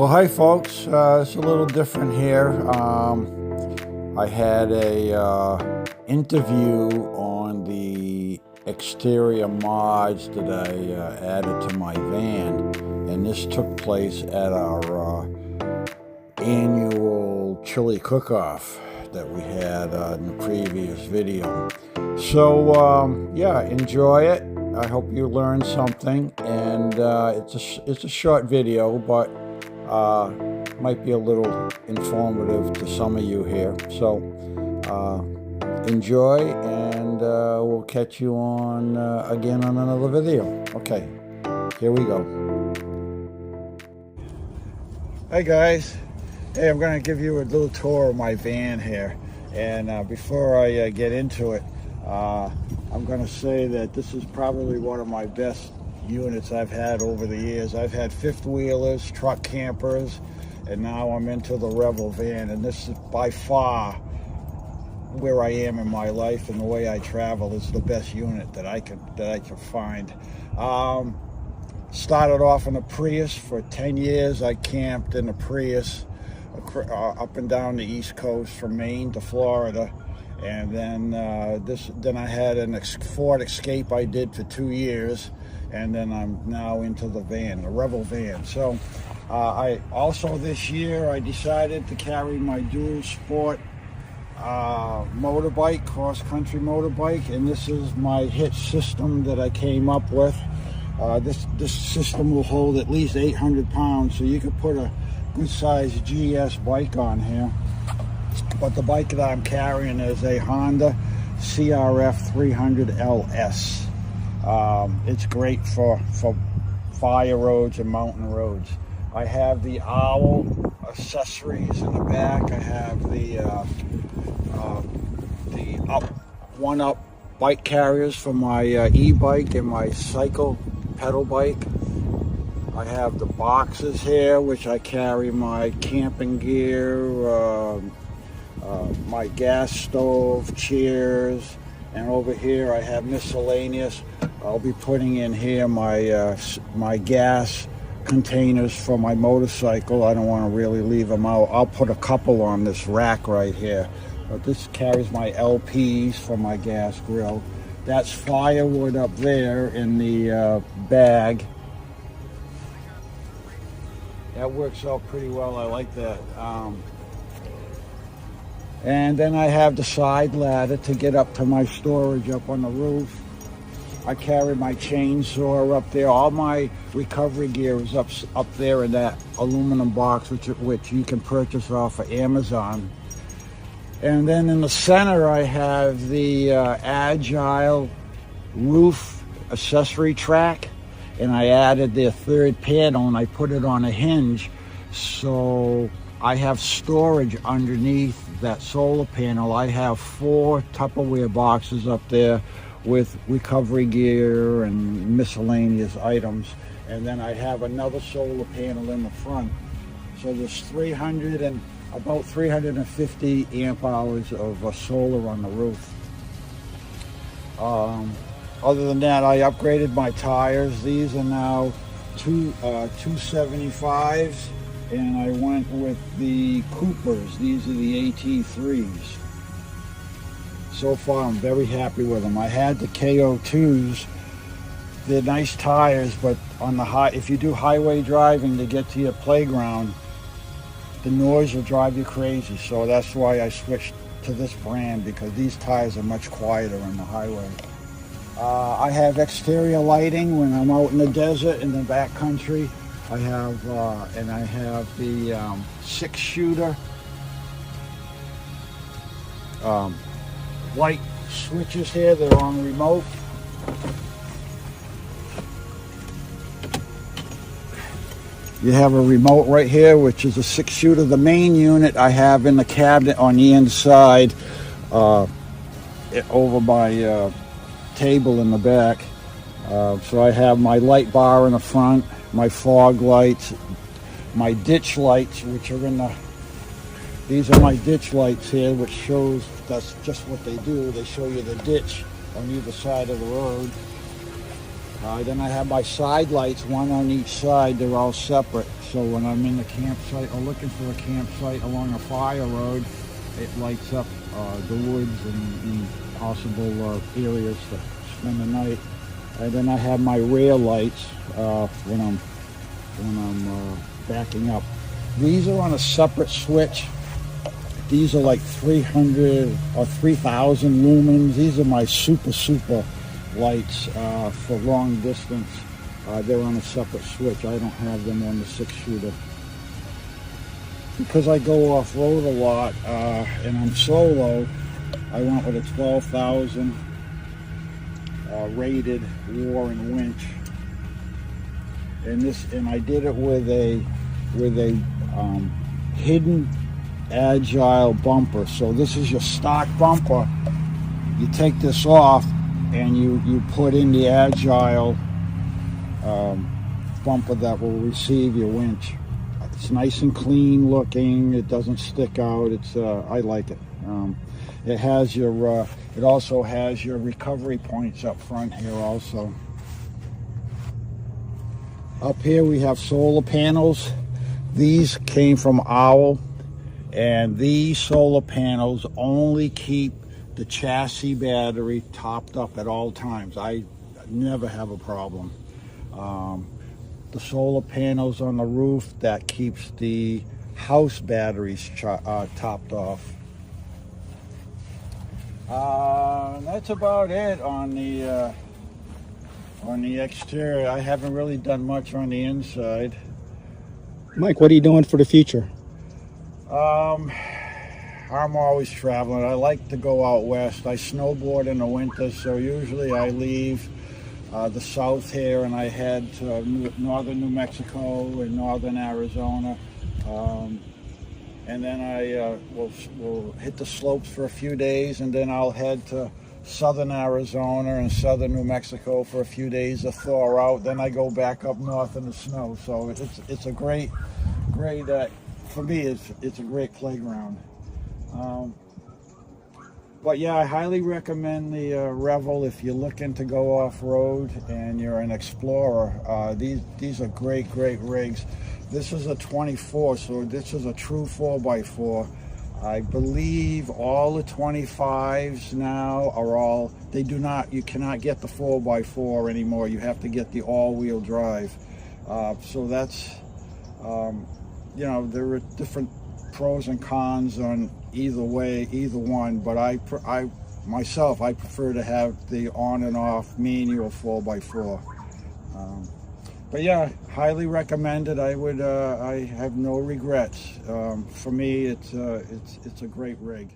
Well, hi folks. It's a little different here. I had a interview on the exterior mods that I added to my van, and this took place at our annual chili cook-off that we had in the previous video. So yeah, enjoy it. I hope you learned something, and it's a short video, but might be a little informative to some of you here. So enjoy, and we'll catch you on again on another video. Okay, here we go. Hey guys, hey, I'm going to give you a little tour of my van here, and before I get into it, I'm going to say that this is probably one of my best units I've had over the years. I've had fifth wheelers, truck campers, and now I'm into the Revel van, and this is by far where I am in my life and the way I travel. Is the best unit that I can find. Started off in a Prius. For 10 years I camped in a Prius up and down the East Coast from Maine to Florida. And then I had a Ford Escape I did for 2 years, and then I'm now into the van, the Revel van. So I also this year I decided to carry my dual sport motorbike, cross-country motorbike, and this is my hitch system that I came up with. This system will hold at least 800 pounds, so you could put a good-sized GS bike on here. But the bike that I'm carrying is a Honda CRF 300 LS. It's great for fire roads and mountain roads. I have the owl accessories in the back. I have the one-up bike carriers for my e-bike and my cycle pedal bike. I have the boxes here, which I carry my camping gear, my gas stove, chairs, and over here I have miscellaneous. I'll be putting in here my gas containers for my motorcycle. I don't want to really leave them out. I'll put a couple on this rack right here. But this carries my LPs for my gas grill. That's firewood up there in the bag. That works out pretty well. I like that. And then I have the side ladder to get up to my storage up on the roof. I carry my chainsaw up there. All my recovery gear is up there in that aluminum box, which you can purchase off of Amazon. And then in the center, I have the Agile roof accessory track, and I added the third panel and I put it on a hinge, so I have storage underneath that solar panel. I have 4 Tupperware boxes up there with recovery gear and miscellaneous items, and then I have another solar panel in the front. So there's about 350 amp hours of solar on the roof. Other than that, I upgraded my tires. These are now 275s, and I went with the Coopers. These are the AT3s. So far, I'm very happy with them. I had the KO2s. They're nice tires, but on the if you do highway driving to get to your playground, the noise will drive you crazy. So that's why I switched to this brand, because these tires are much quieter on the highway. I have exterior lighting when I'm out in the desert, in the back country. I have the 6-shooter light switches here. They're on remote. You have a remote right here, which is a 6-shooter. The main unit I have in the cabinet on the inside, over my table in the back. So I have my light bar in the front, my fog lights, my ditch lights, which are in the... These are my ditch lights here, which shows, that's just what they do. They show you the ditch on either side of the road. Then I have my side lights, one on each side. They're all separate. So when I'm in the campsite or looking for a campsite along a fire road, it lights up the woods and possible areas to spend the night. And then I have my rear lights when I'm backing up. These are on a separate switch. These are like 300 or 3,000 lumens. These are my super lights for long distance. They're on a separate switch. I don't have them on the 6-shooter. Because I go off-road a lot and I'm solo, I went with a 12,000 rated Warren winch. And I did it with a hidden agile bumper. So this is your stock bumper. You take this off and you put in the agile bumper that will receive your winch. It's nice and clean looking. It doesn't stick out. It's I like it. It has your it also has your recovery points up front here also. Up here we have solar panels. These came from Owl, and these solar panels only keep the chassis battery topped up at all times. I never have a problem. The solar panels on the roof, that keeps the house batteries topped off. That's about it on the exterior. I haven't really done much on the inside. Mike, what are you doing for the future? I'm always traveling. I like to go out west. I snowboard in the winter, so usually I leave the south here and I head to northern New Mexico and northern Arizona. And then I will hit the slopes for a few days, and then I'll head to southern Arizona and southern New Mexico for a few days to thaw out. Then I go back up north in the snow. So it's a great for me. It's a great playground. But yeah, I highly recommend the Revel if you're looking to go off-road and you're an explorer. These are great rigs. This is a 24, so this is a true 4x4. I believe all the 25s now are all, you cannot get the 4x4 anymore. You have to get the all-wheel drive. So that's, there are different pros and cons on either one, but I prefer to have the on and off manual 4x4. But yeah, highly recommended. I have no regrets. For me, it's a great rig.